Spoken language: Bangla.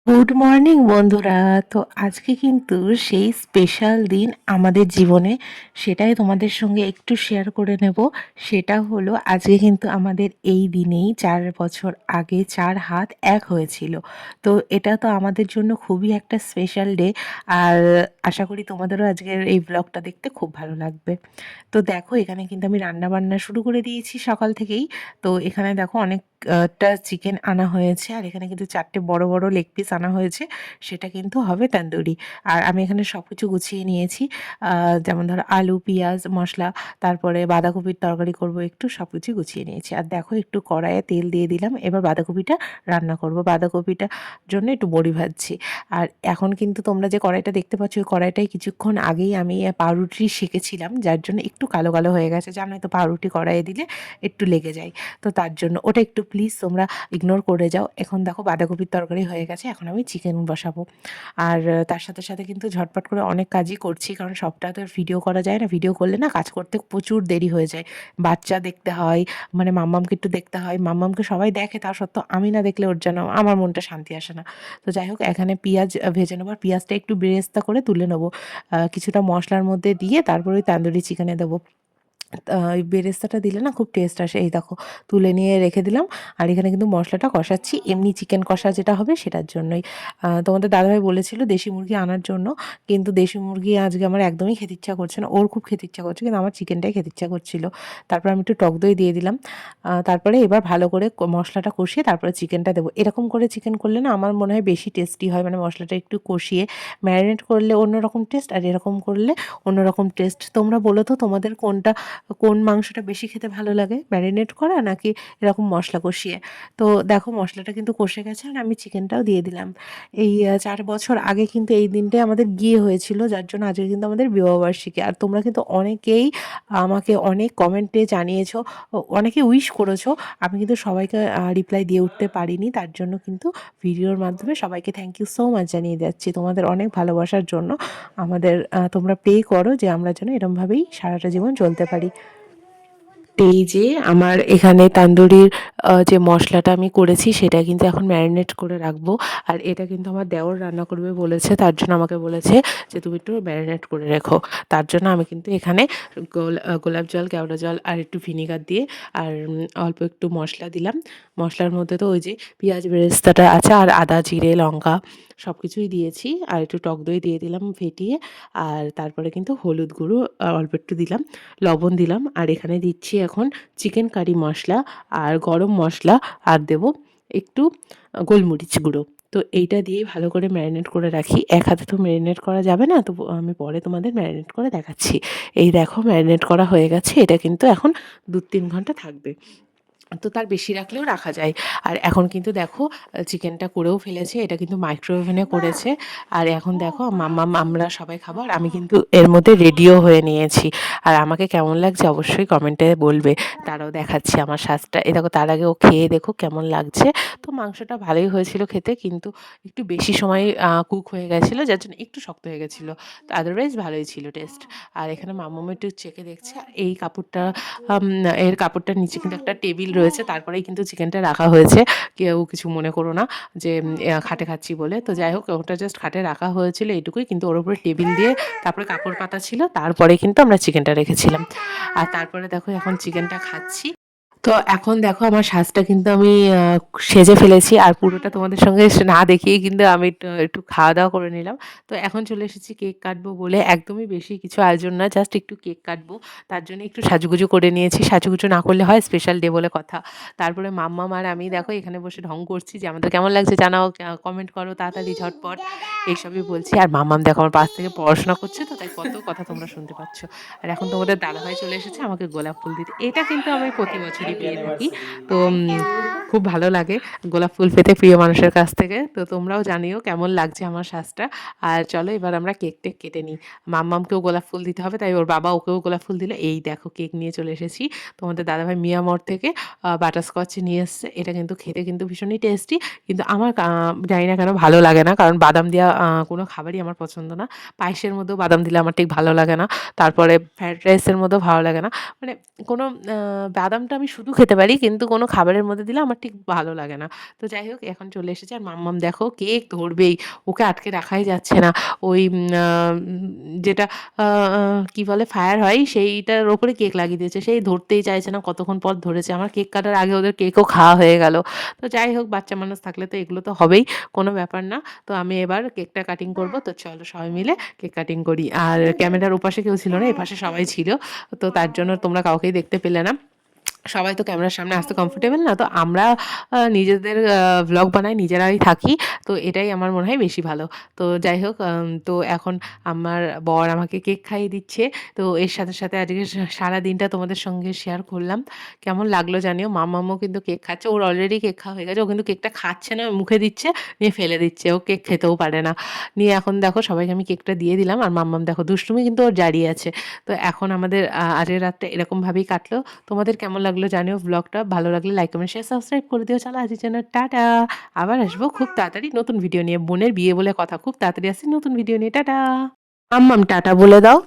গুড মর্নিং বন্ধুরা। তো আজকে কিন্তু সেই স্পেশাল দিন আমাদের জীবনে, সেটাই তোমাদের সঙ্গে একটু শেয়ার করে নেব। সেটা হলো আজকে কিন্তু আমাদের এই দিনেই 4 বছর আগে 4 হাত এক হয়েছিল। তো এটা তো আমাদের জন্য খুবই একটা স্পেশাল ডে। আর আশা করি তোমাদেরও আজকের এই ব্লগটা দেখতে খুব ভালো লাগবে। তো দেখো এখানে কিন্তু আমি রান্না বান্না শুরু করে দিয়েছি সকাল থেকেই। তো এখানে দেখো অনেকটা চিকেন আনা হয়েছে, আর এখানে কিন্তু 4টে বড় বড় লেগ পিস আনা হয়েছে। সেটা কিন্তু হবে তন্দুরি। আর আমি এখানে সব কিছু গুছিয়ে নিয়েছি। যেমন ধরো আলু, পেঁয়াজ, মশলা, তারপরে বাঁধাকপির তরকারি করব একটু, সব কিছু গুছিয়ে নিয়েছি। আর দেখো একটু কড়াইয়ে তেল দিয়ে দিলাম, এবার বাঁধাকপিটা রান্না করব। বাঁধাকপিটার জন্য একটু বড়ি ভাজছি। আর এখন কিন্তু তোমরা যে কড়াইটা দেখতে পাচ্ছ, ওই কড়াইটায় কিছুক্ষণ আগেই আমি পাউরুটি সেঁকেছিলাম, যার জন্য একটু কালো কালো হয়ে গেছে। জানোই তো পাউরুটি কড়াইয়ে দিলে একটু লেগে যায়। তো তার জন্য ওটা একটু প্লিজ তোমরা ইগনোর করে যাও। এখন দেখো বাঁধাকপির তরকারি হয়ে গেছে, এখন আমি চিকেন বসাবো। আর তার সাথে সাথে কিন্তু ঝটপট করে অনেক কাজই করছি, কারণ সবটা তো আর ভিডিও করা যায় না। ভিডিও করলে না কাজ করতে প্রচুর দেরি হয়ে যায়। বাচ্চা দেখতে হয়, মানে মাম্মামকে একটু দেখতে হয়। মাম্মামকে সবাই দেখে, তা সত্ত্বেও আমি না দেখলে ওর যেন আমার মনটা শান্তি আসে না। তো যাই হোক, এখানে পেঁয়াজ ভেজে নেবো, আর পেঁয়াজটা একটু বেরেস্তা করে তুলে নেবো। কিছুটা মশলার মধ্যে দিয়ে তারপরে ওই তান্দুরি চিকেনে দেবো। ওই বেরেস্তাটা দিলে না খুব টেস্ট আসে। এই দেখো তুলে নিয়ে রেখে দিলাম। আর এখানে কিন্তু মশলাটা কষাচ্ছি, এমনি চিকেন কষা যেটা হবে সেটার জন্যই। তোমাদের দাদাভাই বলেছিল দেশি মুরগি আনার জন্য, কিন্তু দেশি মুরগি আজকে আমার একদমই খেতে ইচ্ছা করছে না। ওর খুব খেতে ইচ্ছা করছে, কিন্তু আমার চিকেনটাই খেতে ইচ্ছা করছিল। তারপর আমি একটু টক দই দিয়ে দিলাম। তারপরে এবার ভালো করে মশলাটা কষিয়ে তারপরে চিকেনটা দেবো। এরকম করে চিকেন করলে না আমার মনে হয় বেশি টেস্টি হয়, মানে মশলাটা একটু কষিয়ে। ম্যারিনেট করলে অন্যরকম টেস্ট, আর এরকম করলে অন্যরকম টেস্ট। তোমরা বলো তো তোমাদের কোন মাংসটা বেশি খেতে ভালো লাগে, ম্যারিনেট করা নাকি এরকম মশলা কষিয়ে? তো দেখো মশলাটা কিন্তু কষে গেছে, আর আমি চিকেনটাও দিয়ে দিলাম। এই 4 বছর আগে কিন্তু এই দিনটাই আমাদের বিয়ে হয়েছিল, যার জন্য আজকে কিন্তু আমাদের বিবাহবার্ষিকী। আর তোমরা কিন্তু অনেকেই আমাকে অনেক কমেন্টে জানিয়েছো, অনেকে উইশ করেছো। আমি কিন্তু সবাইকে রিপ্লাই দিয়ে উঠতে পারিনি, তার জন্য কিন্তু ভিডিওর মাধ্যমে সবাইকে থ্যাংক ইউ সো মাচ জানিয়ে যাচ্ছি তোমাদের অনেক ভালোবাসার জন্য। আমাদের তোমরা প্রে করো যে আমরা যেন এরমভাবেই সারাটা জীবন চলতে পারি। এই যে আমার এখানে তান্দুরির যে মশলাটা আমি করেছি সেটা কিন্তু এখন ম্যারিনেট করে রাখবো। আর এটা কিন্তু আমার দেওর রান্না করবে বলেছে, তার জন্য আমাকে বলেছে যে তুমি একটু ম্যারিনেট করে রেখো। তার জন্য আমি কিন্তু এখানে গোলাপ জল, কেওড়া জল আর একটু ভিনিগার দিয়ে, আর অল্প একটু মশলা দিলাম। মশলার মধ্যে তো ওই যে পেঁয়াজ বেরেস্তাটা আছে, আর আদা, জিরে, লঙ্কা সব কিছুই দিয়েছি। আর একটু টক দই দিয়ে দিলাম ফেটিয়ে। আর তারপরে কিন্তু হলুদ গুঁড়ো অল্প একটু দিলাম, লবণ দিলাম। আর এখানে দিচ্ছি এখন চিকেন কারি মশলা আর গরম মশলা, আর দেবো একটু গোলমরিচ গুঁড়ো। তো এইটা দিয়েই ভালো করে ম্যারিনেট করে রাখি। এক হাতে তো ম্যারিনেট করা যাবে না, তো আমি পরে তোমাদের ম্যারিনেট করে দেখাচ্ছি। এই দেখো ম্যারিনেট করা হয়ে গেছে, এটা কিন্তু এখন 2-3 ঘন্টা থাকবে। তো তার বেশি রাখলেও রাখা যায়। আর এখন কিন্তু দেখো চিকেনটা করেও ফেলেছে, এটা কিন্তু মাইক্রোওভেনে করেছে। আর এখন দেখো মাম্মাম আমরা সবাই খাবো, আর আমি কিন্তু এর মধ্যে রেডিও হয়ে নিয়েছি। আর আমাকে কেমন লাগছে অবশ্যই কমেন্টে বলবে। তারাও দেখাচ্ছি আমার সাজটা, এ দেখো তার আগে ও খেয়ে দেখো কেমন লাগছে। তো মাংসটা ভালোই হয়েছিল খেতে, কিন্তু একটু বেশি সময় কুক হয়ে গেছিলো, যার জন্য একটু শক্ত হয়ে গেছিলো। আদারওয়াইজ ভালোই ছিল টেস্ট। আর এখানে মাম্মাম একটু চেখে দেখছে। এই কাপড়টা আম এর কাপড়টার নিচে কিন্তু একটা টেবিল রয়েছে, তারপরেই কিন্তু চিকেনটা রাখা হয়েছে। কেউ কিছু মনে করো না যে খাটে খাচ্ছি বলে। তো যাই হোক, ওটা জাস্ট খাটে রাখা হয়েছিল এইটুকুই, কিন্তু ওর উপরে টেবিল দিয়ে তারপরে কাপড় পাতা ছিল, তারপরে কিন্তু আমরা চিকেনটা রেখেছিলাম। আর তারপরে দেখো এখন চিকেনটা খাচ্ছি। তো এখন দেখো আমার সাজটা কিন্তু আমি সেজে ফেলেছি, আর পুরোটা তোমাদের সঙ্গে না দেখিয়েই কিন্তু আমি একটু একটু খাওয়া-দাওয়া করে নিলাম। তো এখন চলে এসেছি কেক কাটবো বলে। একদমই বেশি কিছু আয়োজন না, জাস্ট একটু কেক কাটবো। তার জন্য একটু সাজুগুজু করে নিয়েছি। সাজুগুজু না করলে হয়, স্পেশাল ডে বলে কথা। তারপরে মাম্মাম আর আমি দেখো এখানে বসে ঢং করছি যে আমাদের কেমন লাগছে জানাও, কমেন্ট করো তাড়াতাড়ি ঝটপট। এইসবই বলছি। আর মাম্মাম দেখো আমার পাশ থেকে পড়াশোনা করছে, তো তাই কত কথা তোমরা শুনতে পাচ্ছ। আর এখন তোমাদের দাদাভাই চলে এসেছে আমাকে গোলাপ ফুল দিতে। এটা কিন্তু আমি প্রতি বছরই পেয়ে থাকি। তো খুব ভালো লাগে গোলাপ ফুল পেতে প্রিয় মানুষের কাছ থেকে। তো তোমরাও জানিও কেমন লাগছে আমার সাজটা। আর চলো এবার আমরা কেক-টেক কেটে নিই। মাম্মামকেও গোলাপ ফুল দিতে হবে, তাই ওর বাবা ওকেও গোলাপ ফুল দিল। এই দেখো কেক নিয়ে চলে এসেছি। তোমাদের দাদাভাই মিয়ামর থেকে বাটারস্কচ নিয়ে এসছে। এটা কিন্তু খেতে কিন্তু ভীষণই টেস্টি। কিন্তু আমার জানি না কেন ভালো লাগে না, কারণ বাদাম দেওয়া কোনো খাবারই আমার পছন্দ না। পায়েসের মধ্যেও বাদাম দিলে আমার ঠিক ভালো লাগে না। তারপরে ফ্রাইড রাইসের মধ্যেও ভালো লাগে না। মানে কোনো বাদামটা আমি শুধু খেতে পারি, কিন্তু কোনো খাবারের মধ্যে দিলে আমার ঠিক ভালো লাগে না। তো যাই হোক, এখন চলে এসেছে আর মাম্মাম দেখো কেক ধরবেই। ওকে আটকে রাখাই যাচ্ছে না। ওই যেটা আ আ কি বলে ফায়ার হয় সেইটার ওপরে কেক লাগিয়ে দিয়েছে। সেই ধরতেই চাইছে না, কতক্ষণ পর ধরেছে। আমার কেক কাটার আগে ওদের কেকও খাওয়া হয়ে গেল। তো যাই হোক, বাচ্চা মানুষ থাকলে তো এগুলো তো হবেই, কোনো ব্যাপার না। তো আমি এবার কেকটা কাটিং করব। তো চলো সবাই মিলে কেক কাটিং করি। আর ক্যামেরার ওপাশে কেউ ছিল না, এপাশে সবাই ছিল। তো তার জন্য তোমরা কাউকেই দেখতে পেলে না। সবাই তো ক্যামেরার সামনে আসতে কমফোর্টেবল না। তো আমরা নিজেদের ভ্লগ বানাই, নিজেরাই থাকি। তো এটাই আমার মনে হয় বেশি ভালো। তো যাই হোক, তো এখন আমার বর আমাকে কেক খাইয়ে দিচ্ছে। তো এর সাথে, সাথে আজকে সারাদিনটা তোমাদের সঙ্গে শেয়ার করলাম। কেমন লাগলো জানিও। মাম্মামও কিন্তু কেক খাচ্ছে। ওর অলরেডি কেক খাওয়া হয়ে গেছে। ও কিন্তু কেকটা খাচ্ছে না, মুখে দিচ্ছে, নিয়ে ফেলে দিচ্ছে। ও কেক খেতেও পারে না। নিয়ে এখন দেখো সবাইকে আমি কেকটা দিয়ে দিলাম। আর মাম্মাম দেখো দুষ্টুমি কিন্তু ওর জারি আছে। তো এখন আমাদের আজকের রাতটা এরকমভাবেই কাটলো। তোমাদের কেমন লাগলো জানিও ব্লগটা। ভালো লাগলে লাইক, কমেন্ট, শেয়ার, সাবস্ক্রাইব করে দিও। চলো আজকের জন্য টাটা। আবার আসবো খুব তাড়াতাড়ি নতুন ভিডিও নিয়ে। বোনের বিয়ে বলে কথা, খুব তাড়াতাড়ি আসছি নতুন ভিডিও নিয়ে। টাটা। মাম্মাম টাটা বলে দাও।